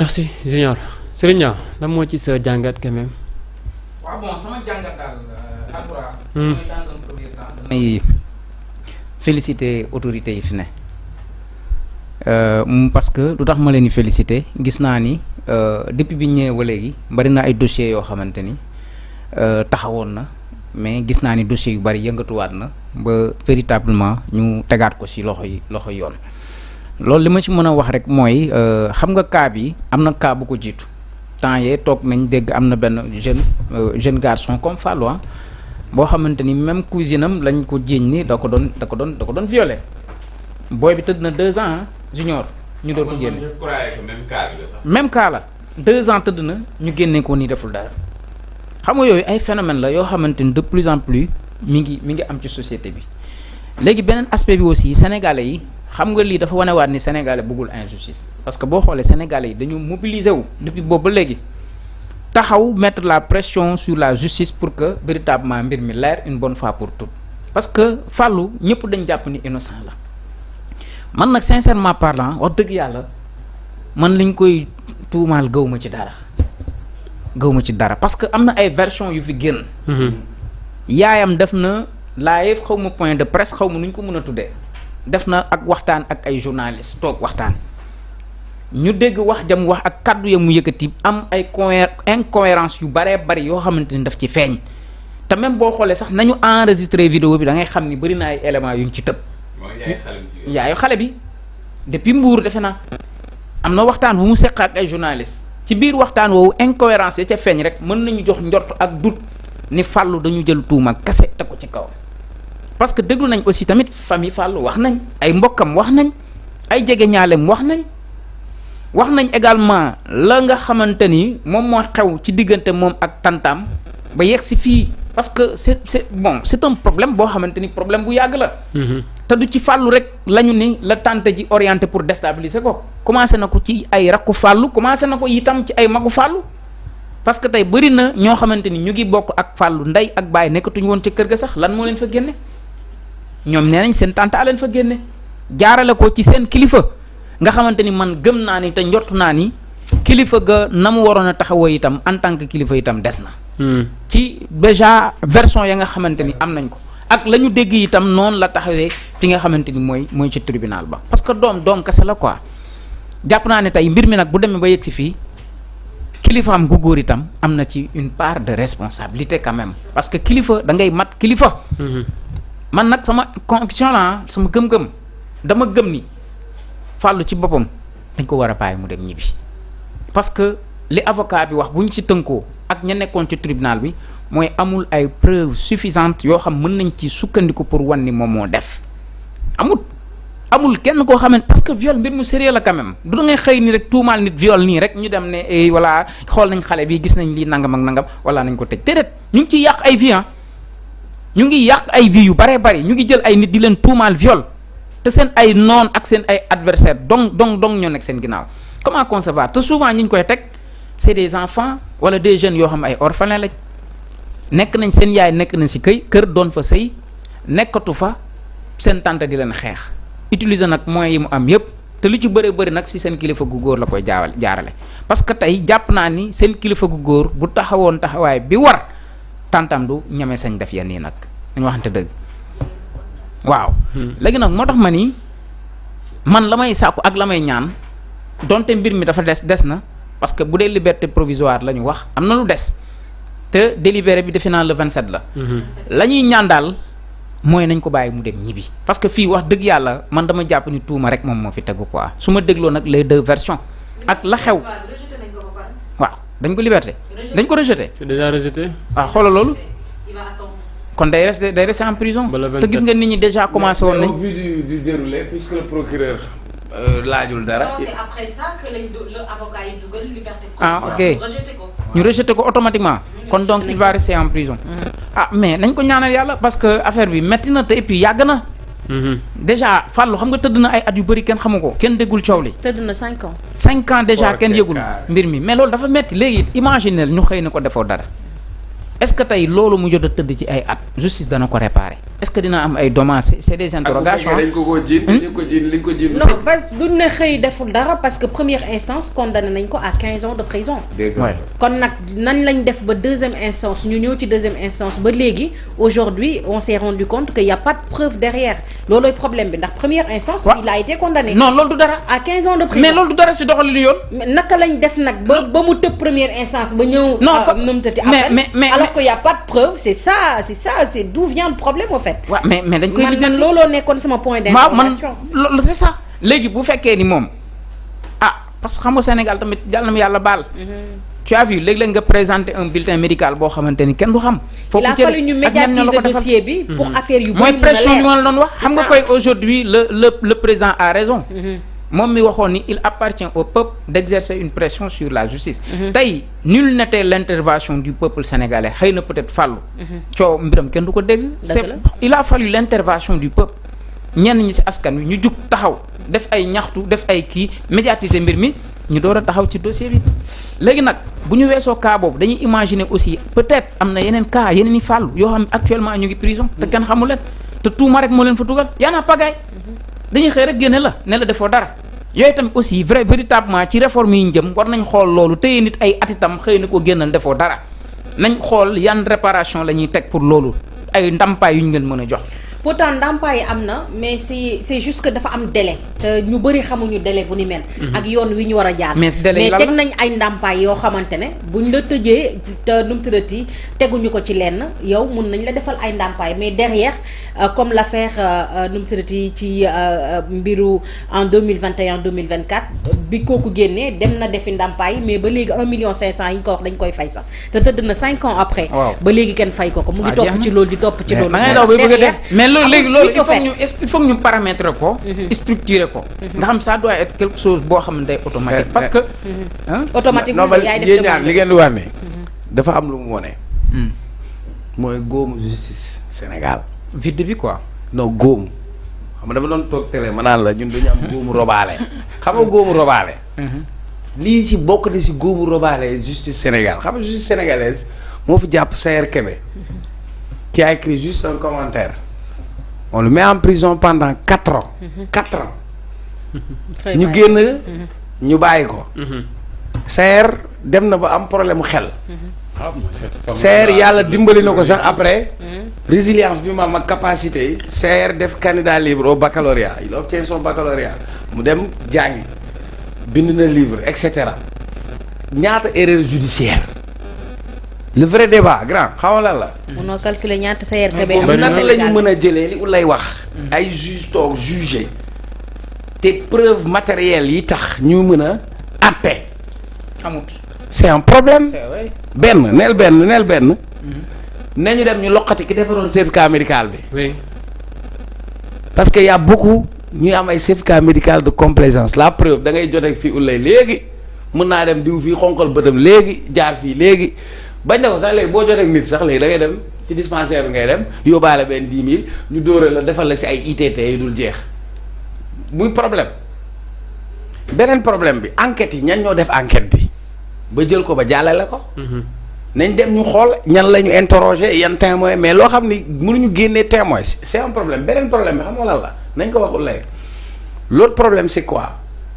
merci Junior Serigne Niang lan moo ci sa jàngat quand même. waaw bon sama jàngat daal Alpura. mooy dans un premier temps damay féliciter autorités yi fi ne parce que lu tax ma leen di féliciter gis naa ni depuis bi ñëwee ba léegi bari na ay dossiers yoo xamante ni taxawoon na mais gis naa ni dossiers yu bari yëngatuwaat na ba véritablement ñu tegaat ko ci loxo yoon. loolu li ma ci mën a wax rek mooy xam nga cas bi am na cas bu ko jiitu temps yee toog nañ dégg am na benn jeune garçon comme Fallou boo xamante ni même cousine am lañ ko jiiñ ni da ko doon violé booy bi tëdd na 2 ans junior ñu doon ko génne. je croyais que même cas bi la sax. même cas la 2 ans tëdd na ñu génne ko nii deful dara xam nga yooyu ay phénomène la yoo xamante ni de plus en plus mi ngi am ci société bi léegi beneen aspect bi aussi sénégalais yi. xam nga lii dafa wanewaat ni sénégalais bëggul injustice parce que boo xoolee sénégalais yi dañu mobiliser wu depuis boobu ba léegi taxaw mettre la pression sur la justice pour que véritablement mbir mi leer une bonne fois pour toutes parce que Fallou ñëpp dañ jàpp ni innocent la man nag sincèrement parlant wax dëgg yàlla man liñ koy tuumaal gëw ma ci dara parce que am na ay version yu fi génn yaayam def na live xaw ma point de presse xaw ma nu ñu ko mën a tuddee def na ak waxtaan ak ay journalistes toog waxtaan ñu dégg wax jam wax ak kaddu ya mu yëkkati am ay incohérence yu baree bari yoo xamante ni daf ci feeñ te même boo xoolee sax nañu enregistré vidéo bi da ngay xam ni bëri na ay éléments yu ñu ci tëb. yaayu xale bi depuis Mbour defe naa am na waxtaan bu mu seq ak ay journalistes ci biir waxtaan woowu incohérence ya ca feeñ rek mën nañu jox njort ak dut ni Fallou dañu jël tuuma kese teg ko ci kaw. parce que déglu nañ aussi tamit famille Fallou wax nañ ay mbokkam wax nañ ay jege ñaaleem wax nañ également la nga xamante ni moom moo xew ci diggante moom ak tantam ba yegg si fii parce que c'est un problème boo xamante ni problème bu yàgg la. te du ci Fallou rek lañu ni la tante ji orienté pour déstabiliser ko commencé na ko ci ay rakku Fallou commencé na ko itam ci ay magu Fallou parce que tey bëri na ñoo xamante ni ñu ngi bokk ak Fallou ndey ak baay nekkatuñu woon ca kër ga sax lan moo leen fa génne. ñoom nee nañ seen tante a leen fa génne jaarale ko ci seen kilifa nga xamante ni man gëm naa ni te njort naa ni kilifa ga na mu waroon a taxawoo itam en tant que kilifa itam des na. ci déjà version ya nga xamante ni am nañ ko ak la ñu dégg itam noonu la taxawee fi nga xamante ni mooy ci tribunal ba. parce que doom kese la quoi jàpp naa ne tey mbir mi nag bu demee ba yegg si fii kilifaam gu góor itam am na ci une part de responsabilité quand même parce que kilifa da ngay mat kilifa. man nag sama conviction la sama gëm-gëm dama gëm ni Fallou ci boppam dañ ko war a bàyyi mu dem ñibbi parce que li avocat bi wax bu ñu ci tënkoo ak ña nekkoon ci tribunal bi mooy amul ay preuves suffisantes yoo xam mën nañ ci sukkandiku pour wan ni moom moo def amul kenn koo xamante parce que viol mbir mu sérieux la quand même du da ngay xëy ni rek tuumaal nit viol nii rek ñu dem ne voilà xool nañ xale bi gis nañ lii nangam ak nangam wala nañ ko tëj déedéet ñu ngi ciy yàq ay vie ñu ngi yàq ay vie yu baree bari ñu ngi jël ay nit di leen tuumaal viol te seen ay noon ak seen ay adversaire dong ñoo nekk seen ginnaaw comment concevoir te souvent ñi ñu koy teg c'est des enfants wala des jeunes yoo xam ay orphelins lañ nekk nañ seen yaay nekk nañ ci kër doon fa sëy nekkatu fa seen tante di leen xeex utiliser nag moyens yi mu am yépp te lu ci bëri nag ci seen kilifa gu góor la koy jaarale parce que tey jàpp naa ni seen kilifa gu góor bu taxawoon taxawaay bi war tantam du ñeme sañ def yenn yi nag dañu waxante dëgg waaw. léegi nag moo tax ma ni man la may sàkku ak la may ñaan donte mbir mi dafa des na parce que bu dee liberté provisoire la ñu wax am na lu des te délibéré bi defe naa le 27 la. la ñuy ñaan daal mooy nañ ko bàyyi mu dem ñibbi. parce que fii wax dëgg yàlla man dama jàpp ni tuuma rek moom moo fi tegu quoi su ma dégloo nag les 2 versions ak la xew. waaw dañ ko liberté. dañ ko rejeté. c'est déjà rejeté. waaw xoolal loolu. kon day rester en prison. te gis nga nit ñi déjà commencé woon nañ. au vu du déroulé puisque le procureur laajul dara. non, c'est après ça que le avocat yi dugal liberté ah provisoire. ok rejeté ko. ñu rejeté ko automatiquement. kon donc il va rester en prison. mais nañ ko ñaanal yàlla parce que affaire bi metti na te et puis yàgg na. déjà Fallou xam nga tëdd na ay at yu bëri kenn xamu ko. kenn déggul coow li. tëdd na 5 ans. 5 ans déjà Oh, kenn quel yëgul cas. mbir mi mais loolu dafa metti léegi imaginer ñu xëy na ko defoo dara est-ce que tey loolu mu jot a tëdd ci ay at justice dana ko réparer est-ce que dina am ay dommages c'est des interrogations. dañ ko jiin dañu ko jiin liñ ko jiin. non parce que duñ ne xëy deful dara parce que première instance condamné nañ ko à 15 ans de prison. kon nag nan lañ def ba deuxième instance ñu ñëw ci deuxième instance ba léegi aujourd'hui on s'est rendu compte que y a pas de preuve derrière loolooy problème bi ndax première instance. il a été condamné. non loolu du dara. à 15 ans de prison mais loolu du dara si doxalinu yoon. naka lañ def nag ba mu tëb première instance ba ñëw. non fa mais alors que y a pas de preuve c'est ça c'est d'où vient le problème au fait. waaw mais dañ koy man looloo nekkoon sama point d'information. waaw man c'est ça léegi bu fekkee ni moom parce que xam nga Sénégal tamit jàll na yàlla baal. tu as vu léeg-léeg nga présenter un bulletin médical boo xamante ni kenn du xam. il a fallu ñu médiatiser dossier bi pour affaire yu bëri mooy pression bi ma la doon wax. xam nga koy aujourd'hui le président a raison. moom mi waxoon ni il appartient au peuple d'exercer une pression sur la justice. tey nul n'était l'intervention du peuple sénégalais xëy na peut-être fàllu. coow mbiram kenn du ko dégg. il a fallu l'intervention du peuple. ñenn ñi ci askan wi ñu jug taxaw def ay ñaxtu def ay kii médiatiser mbir mi ñu door a taxaw ci dossier bi. léegi nag bu ñu weesoo cas boobu dañuy imaginer aussi peut-être am na yeneen cas yeneen i fàllu yoo xam ne actuellement ñu ngi prison te kenn xamu leen te tuuma rek moo leen fa dugal yaa naa pagaay dañuy xëy rek génne la ne la defoo dara yooyu tamit aussi véritablement ci réforme yi ñu jëm war nañ xool loolu téye nit ay atitam xëy na ko génnal defoo dara nañ xool yan réparation la ñuy teg pour loolu ay ndàmpaay yu ñu leen mën a jox. pourtant ndàmpaay am na mais c'est juste que dafa am délai te ñu bëri xamuñu délai bu ni mel. ak yoon wi ñu war a jaar. mais teg nañ ay ndàmpaay yoo xamante ne buñ la tëjee te nu mu tëddati teguñu ko ci lenn yow mun nañ la defal ay ndàmpaay mais derrière comme l'affaire nu mu tëddati ci mbiru en 2021 2024 bi kooku génnee dem na defi ndàmpaay mais ba léegi 1,5 million yi ñu ko wax dañ koy fay sax te tëdd na 5 ans après. ba léegi kenn fay ko mu ngi topp ci loolu di topp ci loolu. loolu léegi loolu il faut ñu paramétrer ko structurer ko nga xam ça doit être quelque chose boo xam ne day automatique parce que automatique yaay def yéen ñaar li ngeen di wax ne dafa am lu mu wone mooy góomu justice Sénégal vide bi quoi non góomu xam nga dama doon toog télé ma naan la ñun dañu am góomu robaale xam nga góomu robaale lii si bokk na si góomu robaale justice Sénégal xam nga justice sénégalaise moo fi jàpp Sayer Kébé qui a écrit juste un commentaire. On le met en prison pendant 4 ans. 4 ans. ñu génn ñu bàyyi ko. Sayer dem na ba am problème mu xel. Sayer yàlla dimbali na ko sax après. résilience bi ma am ak capacité yi. Sayer def candidat libre au baccalauréat il obtient son baccalauréat mu dem jàngi bind na livre et cetera ñaata erreur judiciaire. le vrai débat grand xamal la. munoo calculer ñaata Sayer Kébé am na la ñu mën a jëlee li lay wax. ay juge toog juger te preuve matérielle yi tax ñu mën a àtte. amut. c'est un problème. benn neel benn. ne ñu dem ñu loqati ki defaroon certificat médical bi. oui. parce que y a beaucoup ñuy am ay certificat médical de complaisance la preuve da ngay jotee fii ulay léegi mën naa dem diw fii xonqal bëtam léegi jaar fii léegi. bañ na ko sax léegi boo jotee ak nit sax léegi da ngay dem ci dispensaire bi ngay dem yóbbaale benn 10 000 ñu dóore la defal la si ay ITT yu dul jeex muy problème beneen problème bi enquête yi ñan ñoo def enquête bi ba jël ko ba jàllale ko. nañ dem ñu xool ñan la ñu interroger yan témoin mais loo xam ni mënuñu génnee témoin c'est un problème beneen problème bi xam nga lan la nañ ko waxul léegi l'autre problème c'est quoi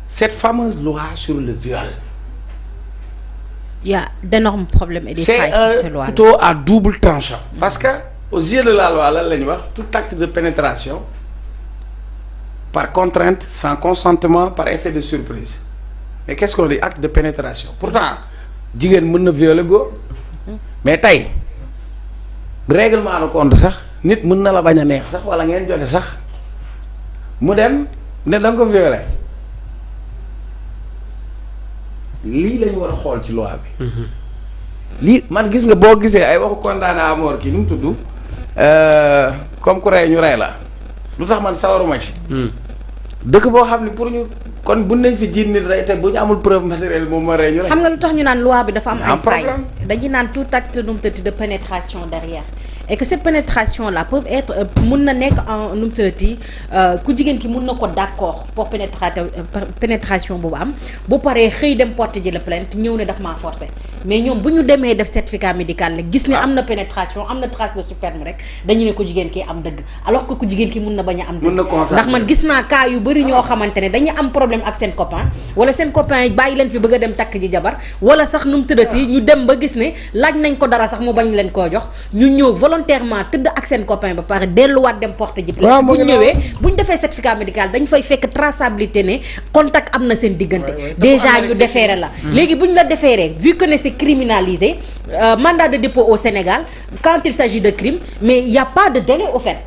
cette fameuse loi sur le viol. Il y a d'énormes problèmes et des failles sur cette loi. C'est un couteau à double tranchant. Parce que aux yeux de la loi lan la ñu wax tout acte de pénétration par contrainte sans consentement par effet de surprise mais qu'est-ce qu'on dit acte de pénétration pourtant jigéen mën na violer góor mais tey règlement de compte sax nit mën na la bañ a neex sax wala ngeen jote sax mu dem ne da nga ko violer lii la ñu war a xool ci loi bi. lii man gis nga boo gisee ay waxu condamné à mort kii nu mu tudd comme ku rey ñu rey la lu tax man sawaruma ci. dëkk boo xam ne pour ñu kon bu nañ fi jiit nit rey te bu ñu amul preuve matérielle moom ma rey ñu rey. xam nga lu tax ñu naan loi bi dafa am ay failles dañuy naan tout acte nu mu tëdd de pénétration derrière. et que cette pénétration là peut être mun na nekk en nu mu tëddati ku jigéen ki mun na ko d'accord pour pénétration boobu am bu paree xëy dem porter ji la plainte ñëw ne daf maa forcer mais ñoom bu ñu demee def certificat médical la gis ne am na pénétration am na trace de sperme rek dañu ne ko jigéen ki am dëgg alors que ku jigéen ki mun na bañ a am dëgg ndax man gis naa cas yu bëri ñoo xamante ne dañuy am problème ak seen copain wala seen copain bàyyi leen fi bëgg a dem takk ji jabar wala sax nu mu tëddati ñu dem ba gis ne laaj nañ ko dara sax mu bañ leen koo jox ñu ñëw volontairement tëdd ak seen copain ba pare delluwaat dem porter ji plainte bu ñu ñëwee bu ñu defee certificat médical dañ fay fekk traçabilité ne contact am na seen diggante déjà ñu déféré la léegi bu ñu la déféré vu que ne c'est criminalisé mandat de dépôt au Sénégal quand il s'agit de crime mais il y a pas de délai au fait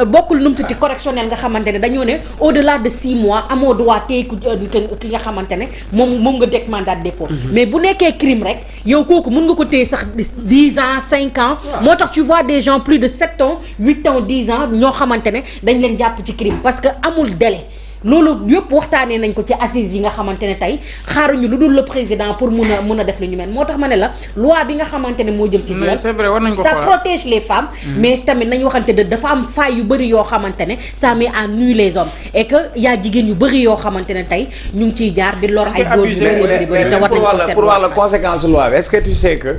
bokkul nu mu tudd correctionnel nga xamante ne dañoo ne au-delà de 6 mois amoo droit téye ki nga xamante ne moom nga dégg mandat de dépôt mais bu nekkee crime rek yow kooku mën nga ko téye sax 10 ans 5 ans moo tax tu vois des gens plus de 7 ans 8 ans 10 ans ñoo xamante ne dañ leen jàpp ci crime parce que amul délai loolu yëpp waxtaanee nañ ko ci assises yi nga xamante ne tey xaaruñu lu dul le président pour mun a def lu ñu mel moo tax ma ne la loi bi nga xamante ne moo jëm ci viol c'est vrai war nañ ko ça protège les femmes mais tamit nañ waxante dafa am failles yu bëri yoo xamante ne ça met en nu les hommes et que yaa jigéen yu bëri yoo xamante ne tey ñu ngi ciy jaar di lor ay góor yu bëri bëri te war nañ ko seet pour wax la conséquence loi bi est-ce que tu sais que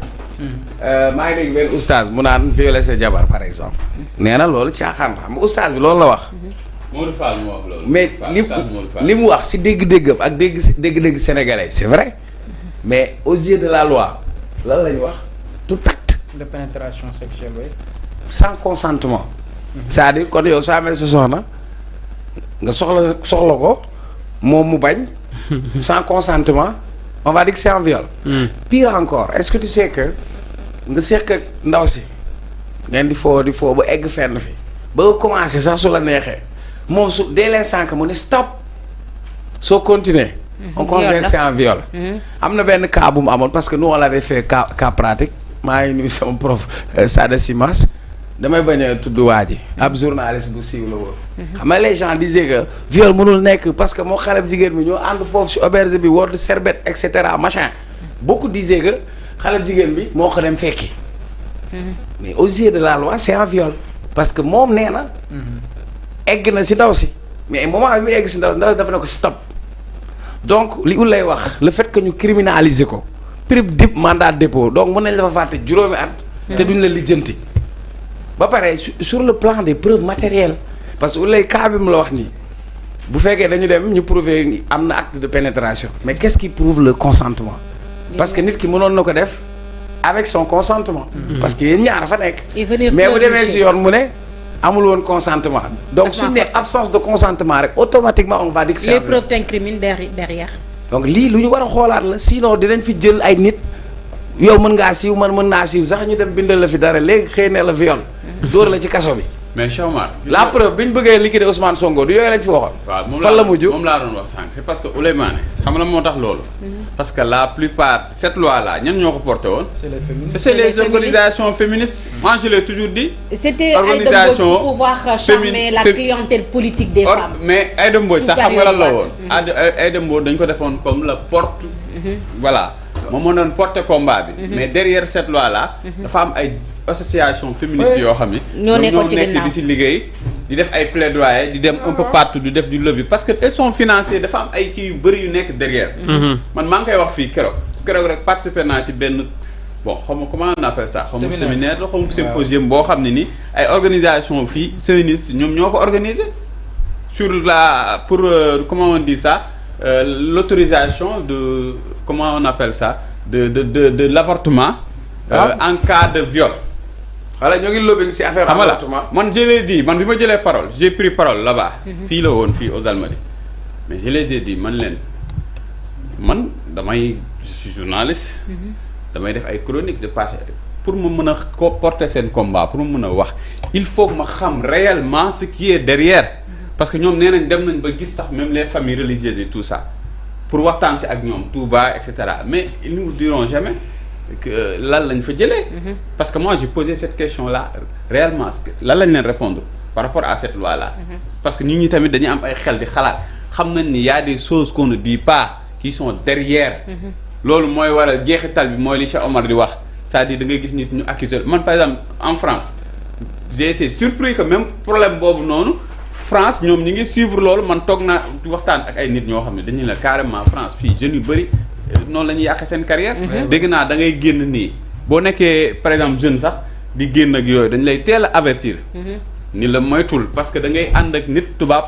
maa ngi dégg benn oustaz mu naan violer sa jabar par exemple nee na loolu caaxaan xam nga oustaz bi loolu la wax Modou Fall moo wax loolu. mais li mu wax si dégg-déggam ak dégg-dégg sénégalais c'est vrai mais aux yeux de la loi lan la ñu wax tout acte de pénétration sexuelle oui. sans consentement c'est-à-dire kon yow soo amee sa soxna nga soxla ko moom mu bañ sans consentement on va dire que c'est un viol pire encore est-ce que tu sais que nga seq ak ndaw si ngeen di foo ba egg fenn fi ba nga commencé sax su la neexee moom su dès l'instant que mu ne stop soo continuer on considère que c'est un viol am na benn cas bu mu amoon parce que nous on l'avait fait cas pratique maa ngi nuyu sama prof Sada Simas damay bañ a tudd waa ji ab journaliste bu siiw la woon xam nga les gens disaient que viol mënul nekk parce que moo xale bu jigéen bi ñoo ànd foofu si auberge bi war di serbet et cetera machin beaucoup disaient que xale bu jigéen bi moo ko dem fekki mais aux yeux de la loi c'est un viol parce que moom nee na egg na si ndaw si mais moment bi mu egg si ndaw dafa ne ko stop donc li lay wax le fait que ñu criminaliser ko prime dip mandat de dépôt donc mën nañ la fa fàtte juróomi at te duñ la lijjanti ba pare sur le plan des preuves matérielles parce que lay cas bi mu la wax nii bu fekkee dañu dem ñu prouver am na acte de pénétration mais qu'est-ce qui prouve le consentement parce que nit ki mënoon na ko def avec son consentement parce que yéen ñaar fa nekk mais bu demee si yoon mu ne amul woon consentement donc suñu ne absence de consentement rek automatiquement on va dire que c'est les preuves t'incriminent derrière donc lii lu ñu war a xoolaat la sinon dinañ fi jël ay nit yow mën ngaa siiw man mën naa siiw sax ñu dem bindal la fi dara léegi xëy ne la viol dóor la ci kaso bi mais Cheikh Omar la preuve bi ñu bëggee liquider Ousmane Sonko du yooyu lañ fi waxoon waaw fan la mujj moom laa doon wax sànq c'est parce que Ouleymane xam la moo tax loolu parce que la plupart cette loi là ñan ñoo ko porté woon c'est les organisations féministes moi je l'ai toujours dit c'était organisation pour pouvoir charmer la clientèle politique des femmes mais Aïda Mbodj sax xam nga lan la woon Aïda Mbodj dañ ko defoon comme la porte voilà moom moo doon porter combat bi mais derrière cette loi là dafa am ay association féministe yoo xam ni ñoo nekk di si liggéey di def ay plaidoyer di dem un peu partout di def du lobby parce que elles sont financées dafa am ay kii yu bëri yu nekk derrière man maa ngi koy wax fii keroog rek participer naa ci benn bon xaw ma comment on appelle ça xaw ma séminaire la xaw ma symposium boo xam ne ni ay organisation fii féministes ñoom ñoo ko organisé sur la pour comment on dit ça l'autorisation de comment on appelle ça de l'avortement en cas de viol. voilà ñoo ngi lobbying ci affaire avortement man je l'ai dit man bi ma jëlee parole j'ai pris parole là-bas. fii la woon fii aux Almadies mais je les ai dit man damay je suis journaliste. damay def ay chroniques je passe pour mu mën a ko porter seen combat pour mu mën a wax il faut que ma xam réellement ce qui est derrière. parce que ñoom nee nañ dem nañ ba gis sax même les familles religieuses et tout ça pour waxtaan si ak ñoom Touba et cetera mais ils ne nous diront jamais que lan lañ fa jëlee. parce que moi j'ai posé cette question là réellement lan lañ leen répondre par rapport à cette loi là. parce que nit ñi tamit dañuy am ay xel di xalaat xam nañ ni y a des choses qu'on ne dit pas qui sont derrière. loolu mooy waral jeexital bi mooy li Cheikh Omar di wax c'est-à-dire da ngay gis nit ñu accuser man par exemple en France j'ai été surpris que même problème boobu noonu. France ñoom ñi ngi suivre loolu man toog naa waxtaan ak ay nit ñoo xam ne dañuy la carrément France fii jeunes yu bëri noonu la ñuy yàqee seen carrière. dégg naa da ngay génn nii boo nekkee par exemple jeune sax di génn ak yooyu dañ lay teel a avertir. ni la moytul parce que da ngay ànd ak nit tubaab.